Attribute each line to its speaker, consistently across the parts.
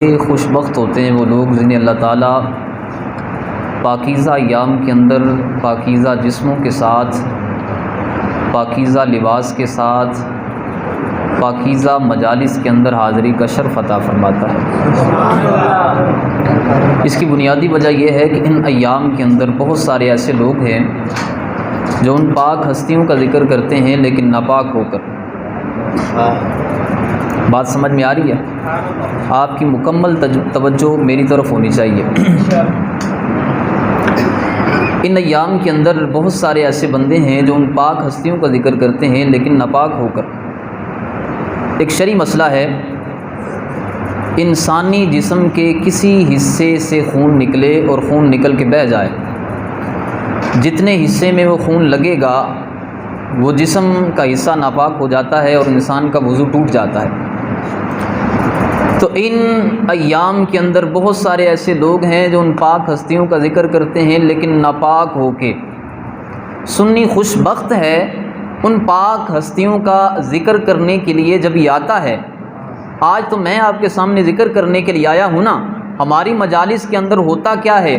Speaker 1: خوش بخت ہوتے ہیں وہ لوگ جنہیں اللہ تعالیٰ پاکیزہ ایام کے اندر پاکیزہ جسموں کے ساتھ، پاکیزہ لباس کے ساتھ، پاکیزہ مجالس کے اندر حاضری کا شرف عطا فرماتا ہے۔ اس کی بنیادی وجہ یہ ہے کہ ان ایام کے اندر بہت سارے ایسے لوگ ہیں جو ان پاک ہستیوں کا ذکر کرتے ہیں لیکن ناپاک ہو کر۔ بات سمجھ میں آ رہی ہے؟ آپ کی مکمل توجہ میری طرف ہونی چاہیے۔ ان ایام کے اندر بہت سارے ایسے بندے ہیں جو ان پاک ہستیوں کا ذکر کرتے ہیں لیکن ناپاک ہو کر۔ ایک شرعی مسئلہ ہے، انسانی جسم کے کسی حصے سے خون نکلے اور خون نکل کے بہہ جائے، جتنے حصے میں وہ خون لگے گا وہ جسم کا حصہ ناپاک ہو جاتا ہے اور انسان کا وضو ٹوٹ جاتا ہے۔ تو ان ایام کے اندر بہت سارے ایسے لوگ ہیں جو ان پاک ہستیوں کا ذکر کرتے ہیں لیکن ناپاک ہو کے۔ سنی خوش بخت ہے ان پاک ہستیوں کا ذکر کرنے کے لیے جب یہ آتا ہے۔ آج تو میں آپ کے سامنے ذکر کرنے کے لیے آیا ہوں نا، ہماری مجالس کے اندر ہوتا کیا ہے،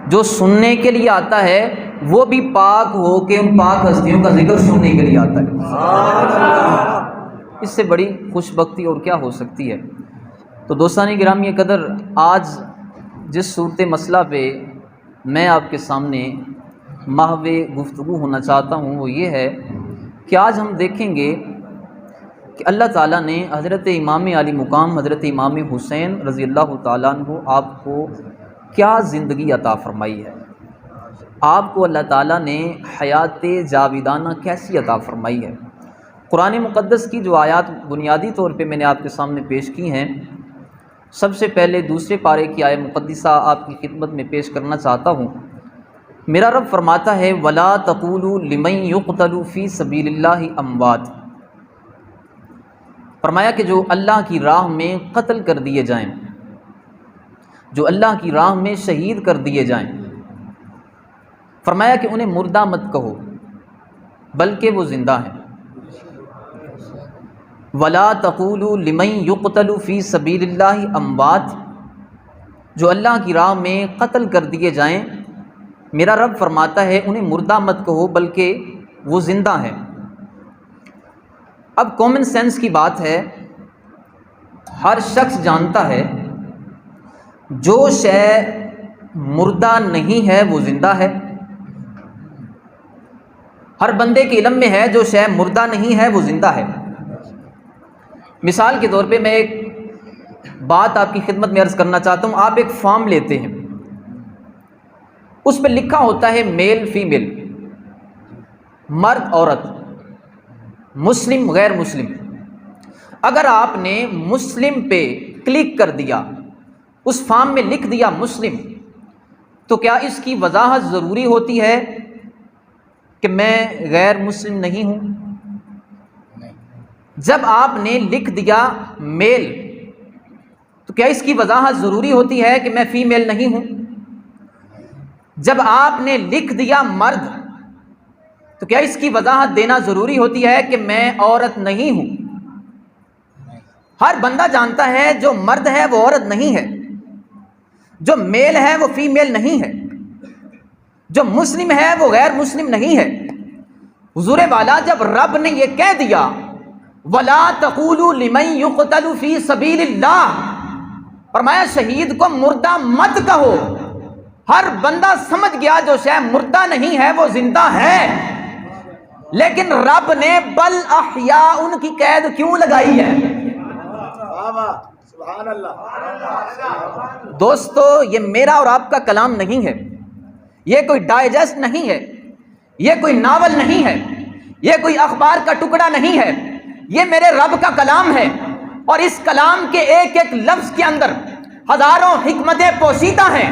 Speaker 1: جو سننے کے لیے آتا ہے وہ بھی پاک ہو کے ان پاک ہستیوں کا ذکر سننے کے لیے آتا ہے۔ اس سے بڑی خوش بختی اور کیا ہو سکتی ہے؟ تو دوستان گرامی قدر، آج جس صورت مسئلہ پہ میں آپ کے سامنے محو گفتگو ہونا چاہتا ہوں وہ یہ ہے کہ آج ہم دیکھیں گے کہ اللہ تعالیٰ نے حضرت امام علی مقام حضرت امام حسین رضی اللہ تعالیٰ عنہ آپ کو کیا زندگی عطا فرمائی ہے، آپ کو اللہ تعالیٰ نے حیات جاویدانہ کیسی عطا فرمائی ہے۔ قرآن مقدس کی جو آیات بنیادی طور پہ میں نے آپ کے سامنے پیش کی ہیں، سب سے پہلے دوسرے پارے کی آیت مقدسہ آپ کی خدمت میں پیش کرنا چاہتا ہوں۔ میرا رب فرماتا ہے وَلَا تَقُولُوا لِمَن يُقْتَلُ فِي سَبِيلِ اللَّهِ أَمْوَاتٌ، فرمایا کہ جو اللہ کی راہ میں قتل کر دیے جائیں، جو اللہ کی راہ میں شہید کر دیے جائیں، فرمایا کہ انہیں مردہ مت کہو بلکہ وہ زندہ ہیں۔ وَلَا تَقُولُوا لِمَن يُقْتَلُ فِي سَبِيلِ اللَّهِ أَمْوَاتٌ، جو اللہ کی راہ میں قتل کر دیے جائیں، میرا رب فرماتا ہے انہیں مردہ مت کہو بلکہ وہ زندہ ہیں۔ اب کامن سینس کی بات ہے، ہر شخص جانتا ہے جو شے مردہ نہیں ہے وہ زندہ ہے۔ ہر بندے کے علم میں ہے جو شے مردہ نہیں ہے وہ زندہ ہے۔ مثال کے طور پہ میں ایک بات آپ کی خدمت میں عرض کرنا چاہتا ہوں۔ آپ ایک فارم لیتے ہیں، اس پہ لکھا ہوتا ہے میل فیمیل، مرد عورت، مسلم غیر مسلم۔ اگر آپ نے مسلم پہ کلک کر دیا، اس فارم میں لکھ دیا مسلم، تو کیا اس کی وضاحت ضروری ہوتی ہے کہ میں غیر مسلم نہیں ہوں؟ جب آپ نے لکھ دیا میل تو کیا اس کی وضاحت ضروری ہوتی ہے کہ میں فیمیل نہیں ہوں؟ جب آپ نے لکھ دیا مرد تو کیا اس کی وضاحت دینا ضروری ہوتی ہے کہ میں عورت نہیں ہوں؟ ہر بندہ جانتا ہے جو مرد ہے وہ عورت نہیں ہے، جو میل ہے وہ فیمیل نہیں ہے، جو مسلم ہے وہ غیر مسلم نہیں ہے۔ حضور والا جب رب نے یہ کہہ دیا وَلَا تَقُولُوا لِمَن يُقْتَلُ فِي سَبِيلِ اللَّهِ، فرمایا شہید کو مردہ مت کہو، ہر بندہ سمجھ گیا جو شے مردہ نہیں ہے وہ زندہ ہے۔ لیکن رب نے بل احیاء ان کی قید کیوں لگائی ہے؟ دوستو یہ میرا اور آپ کا کلام نہیں ہے، یہ کوئی ڈائجسٹ نہیں ہے، یہ کوئی ناول نہیں ہے، یہ کوئی اخبار کا ٹکڑا نہیں ہے، یہ میرے رب کا کلام ہے، اور اس کلام کے ایک ایک لفظ کے اندر ہزاروں حکمتیں پوشیدہ ہیں،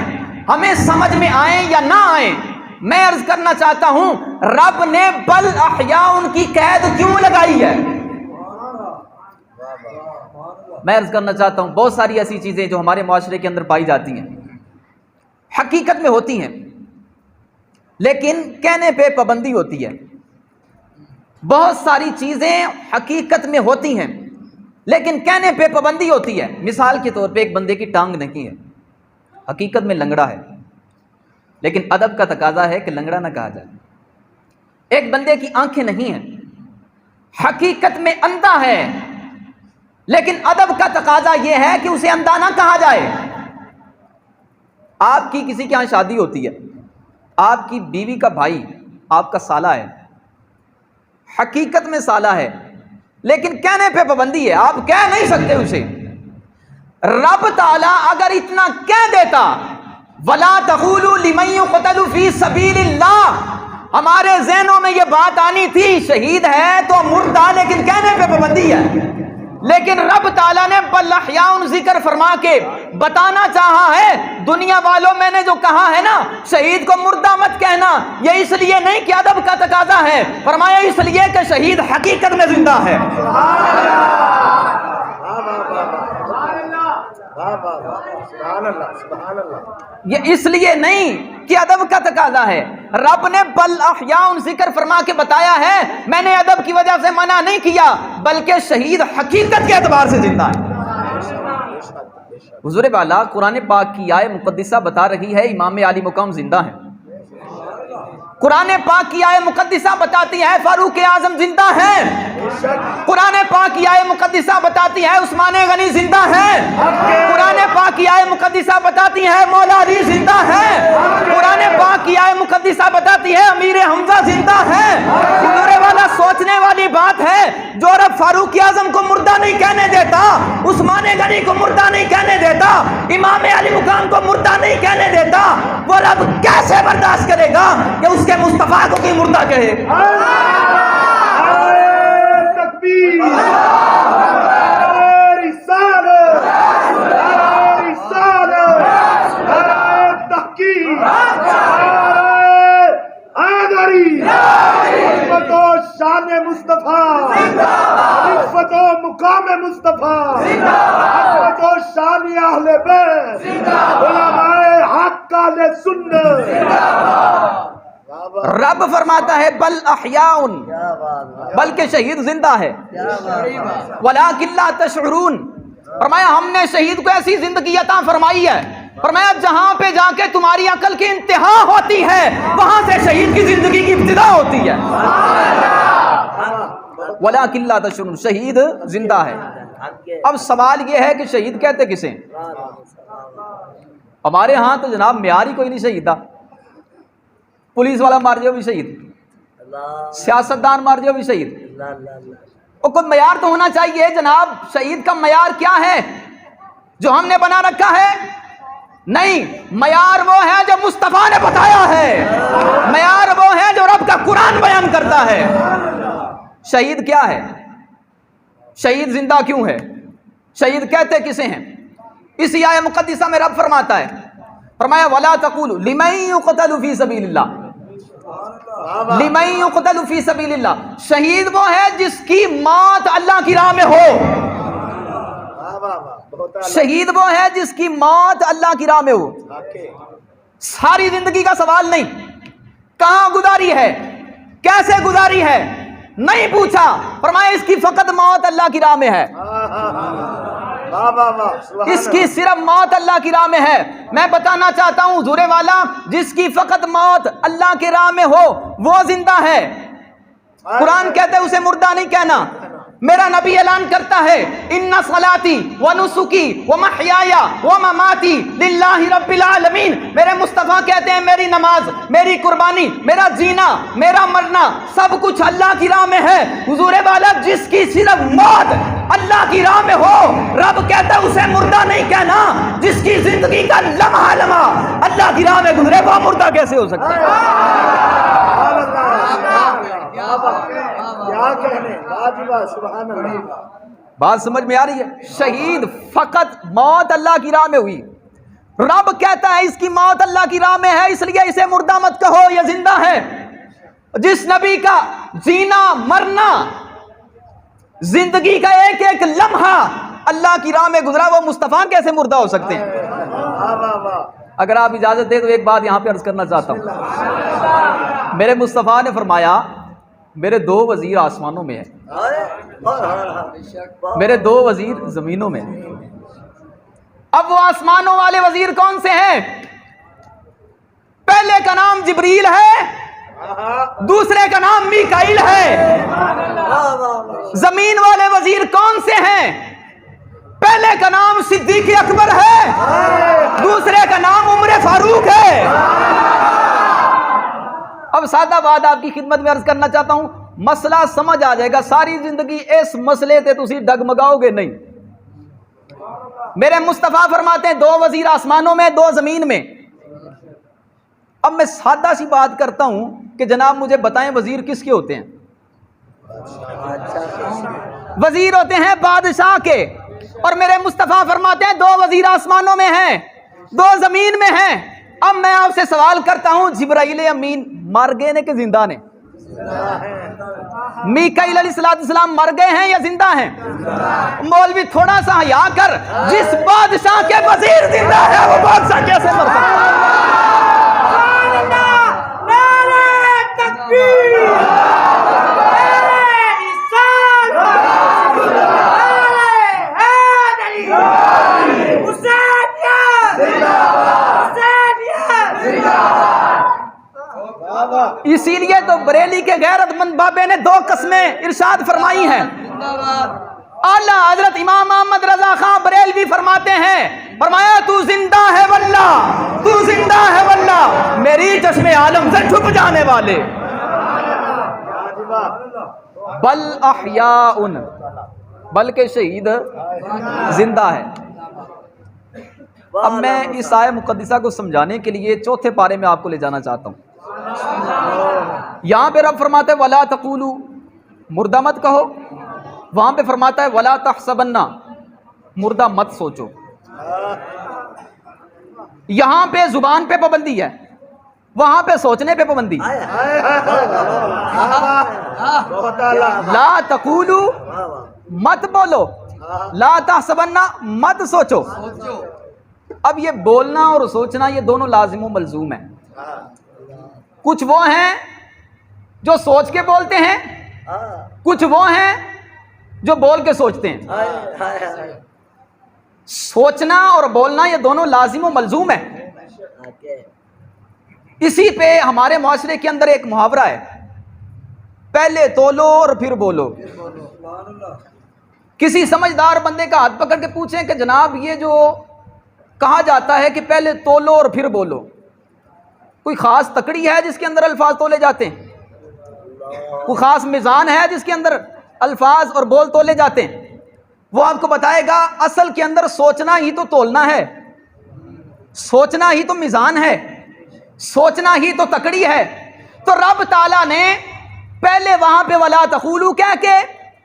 Speaker 1: ہمیں سمجھ میں آئیں یا نہ آئیں۔ میں عرض کرنا چاہتا ہوں رب نے بل احیاء ان کی قید کیوں لگائی ہے؟ میں عرض کرنا چاہتا ہوں بہت ساری ایسی چیزیں جو ہمارے معاشرے کے اندر پائی جاتی ہیں، حقیقت میں ہوتی ہیں لیکن کہنے پہ پابندی ہوتی ہے۔ بہت ساری چیزیں حقیقت میں ہوتی ہیں لیکن کہنے پہ پابندی ہوتی ہے. مثال کے طور پہ ایک بندے کی ٹانگ نہیں ہے، حقیقت میں لنگڑا ہے، لیکن ادب کا تقاضا ہے کہ لنگڑا نہ کہا جائے. ایک بندے کی آنکھیں نہیں ہیں، حقیقت میں اندھا ہے، لیکن ادب کا تقاضا یہ ہے کہ اسے اندھا نہ کہا جائے. آپ کی کسی کے یہاں شادی ہوتی ہے، آپ کی بیوی کا بھائی آپ کا سالہ ہے، حقیقت میں سالہ ہے، لیکن کہنے پہ پابندی ہے، آپ کہہ نہیں سکتے اسے. رب تعالیٰ اگر اتنا کہہ دیتا وَلَا تَقُولُوا لِمَن يُقْتَلُ فِي سَبِيلِ اللَّهِ، ہمارے ذہنوں میں یہ بات آنی تھی شہید ہے تو مردہ، لیکن کہنے پہ پابندی ہے. لیکن رب تعالیٰ نے بل احیاء ذکر فرما کے بتانا چاہا ہے دنیا والوں میں نے جو کہا ہے نا شہید کو مردہ مت کہنا، یہ اس لیے نہیں کہ ادب کا تقاضا ہے، فرمایا اس لیے کہ شہید حقیقت میں زندہ ہے. یہ اس لیے نہیں کہ ادب کا تقاضا ہے. رب نے بل احیاء ذکر فرما کے بتایا ہے، میں نے ادب کی وجہ سے منع نہیں کیا، بلکہ شہید حقیقت کے اعتبار سے زندہ ہے. حضور والا قرآن پاک کی آیت مقدسہ بتا رہی ہے امام علی مقام زندہ ہیں. قرآن پاک کی آیت مقدسہ بتاتی ہے فاروق اعظم زندہ ہیں. قرآن پاک کی آیت مقدسہ بتاتی ہے عثمان غنی زندہ ہیں. قرآن پاک کی آیت مقدسہ بتاتی ہے مولا علی زندہ ہیں. قرآن پاک کی آیت مقدسہ بتاتی ہے امیر حمزہ زندہ ہیں. حضور والا سوچنے والی بات ہے، جو رب فاروق اعظم کو مردہ نہیں کہنے دیتا، عثمان غنی کو مردہ نہیں کہنے دیتا، امام علی مقام کو مردہ نہیں کہنے دیتا، وہ رب کیسے برداشت کرے گا کہ اس کے مصطفیٰ کو کوئی مردہ کہے؟
Speaker 2: شان مصطفیٰ، عزت و مقام مصطفیٰ، عزت و شان اہل بیت، علماء حق اہل سنت.
Speaker 1: رب فرماتا ہے بل احیاء، بلکہ شہید زندہ ہے، ولکن لا تشعرون. فرمایا ہم نے شہید کو ایسی زندگی عطا فرمائی ہے، فرمایا جہاں پہ جا کے تمہاری عقل کی انتہا ہوتی ہے وہاں سے شہید کی زندگی کی ابتدا ہوتی ہے. ولکن لا تشعرون، شہید زندہ ہے. اب سوال یہ ہے کہ شہید کہتے کسے؟ ہمارے ہاں تو جناب معیار ہی کوئی نہیں شہید تھا. پولیس والا مار جائے بھی شہید، سیاستدان مار جائے بھی شہید. اور کوئی معیار تو ہونا چاہیے جناب. شہید کا معیار کیا ہے جو ہم نے بنا رکھا ہے؟ نہیں، معیار وہ ہے جو مصطفیٰ نے بتایا ہے، معیار وہ ہے جو رب کا قرآن بیان کرتا ہے. شہید کیا ہے؟ شہید زندہ کیوں ہے؟ شہید کہتے کسے ہیں؟ اسی آیت مقدسہ میں رب فرماتا ہے، فرمایا وَلَا تَقُولُوا لِمَن يُقْتَلُ فِي سَبِيلِ اللَّهِ، لِمَن يُقْتَلُ فِي سَبِيلِ اللَّهِ. شہید وہ ہے جس کی موت اللہ کی راہ میں ہو. شہید وہ ہے جس کی موت اللہ کی راہ میں ہو. ساری زندگی کا سوال نہیں، کہاں گزاری ہے، کیسے گزاری ہے نہیں پوچھا، فرمایا اس کی فقط موت اللہ کی راہ میں ہے، اس کی صرف موت اللہ کی راہ میں ہے. میں بتانا چاہتا ہوں حضور والا جس کی فقط موت اللہ کی راہ میں ہو وہ زندہ ہے. قرآن کہتے اسے مردہ نہیں کہنا. میرا نبی اعلان کرتا ہے ان صلاتی و نسکی و محیایا و مماتی للہ رب العالمین. میرے مصطفیٰ کہتے ہیں میری نماز، میری قربانی، میرا جینا، میرا مرنا سب کچھ اللہ کی راہ میں ہے. حضور والا جس کی صرف موت اللہ کی راہ میں ہو رب کہتا ہے اسے مردہ نہیں کہنا. جس کی زندگی کا لمحہ لمحہ اللہ کی راہ میں گزرے وہ مردہ کیسے ہو سکتا ہے؟ بات سمجھ میں آ رہی ہے؟ شہید فقط موت اللہ کی راہ میں ہوئی. رب کہتا ہے اس کی موت اللہ کی راہ میں ہے اس لیے اسے مردہ مت کہو، یہ زندہ ہے. جس نبی کا جینا مرنا زندگی کا ایک ایک لمحہ اللہ کی راہ میں گزرا وہ مصطفیٰ کیسے مردہ ہو سکتے ہیں؟ اگر آپ اجازت دیں تو ایک بات یہاں پہ عرض کرنا چاہتا ہوں. میرے مصطفیٰ نے فرمایا میرے 2 وزیر آسمانوں میں ہیں، میرے 2 وزیر زمینوں میں ہیں۔ اب وہ آسمانوں والے وزیر کون سے ہیں؟ پہلے کا نام جبریل ہے، دوسرے کا نام میکائیل ہے۔ زمین والے وزیر کون سے ہیں؟ پہلے کا نام صدیق اکبر ہے، دوسرے کا نام عمر فاروق ہے۔ اب سادہ بات آپ کی خدمت میں عرض کرنا چاہتا ہوں، مسئلہ سمجھ آ جائے گا۔ ساری زندگی اس مسئلے تے تسی ڈگمگاؤ گے نہیں۔ میرے مصطفیٰ فرماتے ہیں 2 وزیر آسمانوں میں، 2 زمین میں۔ اب میں سادہ سی بات کرتا ہوں کہ جناب مجھے بتائیں وزیر کس کے ہوتے ہیں؟ وزیر ہوتے ہیں بادشاہ کے، اور میرے مصطفیٰ فرماتے ہیں 2 وزیر آسمانوں میں ہیں، 2 زمین میں ہیں۔ اب میں آپ سے سوال کرتا ہوں، جبرائیل امین مر گئے نے کہ زندہ نے؟ میکائیل علیہ السلام مر گئے ہیں یا زندہ ہیں؟ مولوی تھوڑا سا حیا کر، جس بادشاہ کے وزیر زندہ ہے وہ بادشاہ کیسے مر سکتا ہے؟ اسی لیے تو بریلی کے غیرت مند بابے نے 2 قسمیں ارشاد فرمائی ہیں۔ اعلیٰ حضرت امام محمد رضا خان بریلوی فرماتے ہیں، فرمایا تو زندہ ہے واللہ، تو زندہ ہے واللہ، میری چشم عالم سے چھپ جانے والے، بل احیاء، بلکہ شہید زندہ ہے۔ اب میں اس آیہ مقدسہ کو سمجھانے کے لیے 4تھے پارے میں آپ کو لے جانا چاہتا ہوں۔ یہاں پہ رب فرماتا ہے وَلَا تَقُولُوا، مردہ مت کہو۔ وہاں پہ فرماتا ہے وَلَا تَحْسَبَنَّ، مردہ مت سوچو۔ یہاں پہ زبان پہ پابندی ہے، وہاں پہ سوچنے پہ پابندی۔ لا تقولوا، مت بولو، لا تحسبن، مت سوچو۔ اب یہ بولنا اور سوچنا یہ دونوں لازم و ملزوم ہیں۔ کچھ وہ ہیں جو سوچ کے بولتے ہیں، کچھ وہ ہیں جو بول کے سوچتے ہیں۔ سوچنا اور بولنا یہ دونوں لازم و ملزوم ہیں۔ اسی پہ ہمارے معاشرے کے اندر ایک محاورہ ہے، پہلے تولو اور پھر بولو۔ کسی سمجھدار بندے کا ہاتھ پکڑ کے پوچھیں کہ جناب یہ جو کہا جاتا ہے کہ پہلے تولو اور پھر بولو، کوئی خاص تکڑی ہے جس کے اندر الفاظ تولے جاتے ہیں؟ کوئی خاص میزان ہے جس کے اندر الفاظ اور بول تولے جاتے ہیں؟ وہ آپ کو بتائے گا اصل کے اندر سوچنا ہی تو تولنا ہے، سوچنا ہی تو میزان ہے، سوچنا ہی تو تکڑی ہے۔ تو رب تعالیٰ نے پہلے وہاں پہ وَلَا تَقُولُوا کہہ کے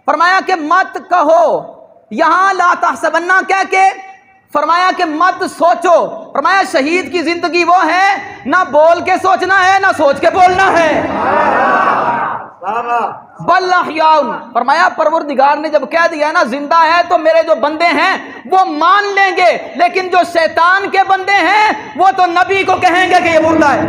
Speaker 1: فرمایا کہ مت کہو، یہاں لا تحسبن کہہ کے فرمایا کہ مت سوچو۔ فرمایا شہید کی زندگی وہ ہے نہ بول کے سوچنا ہے نہ سوچ کے بولنا ہے، بل احیاء۔ فرمایا پروردگار نے جب کہہ دیا نا زندہ ہے تو میرے جو بندے ہیں وہ مان لیں گے، لیکن جو شیطان کے بندے ہیں وہ تو نبی کو کہیں گے کہ یہ مردہ ہے۔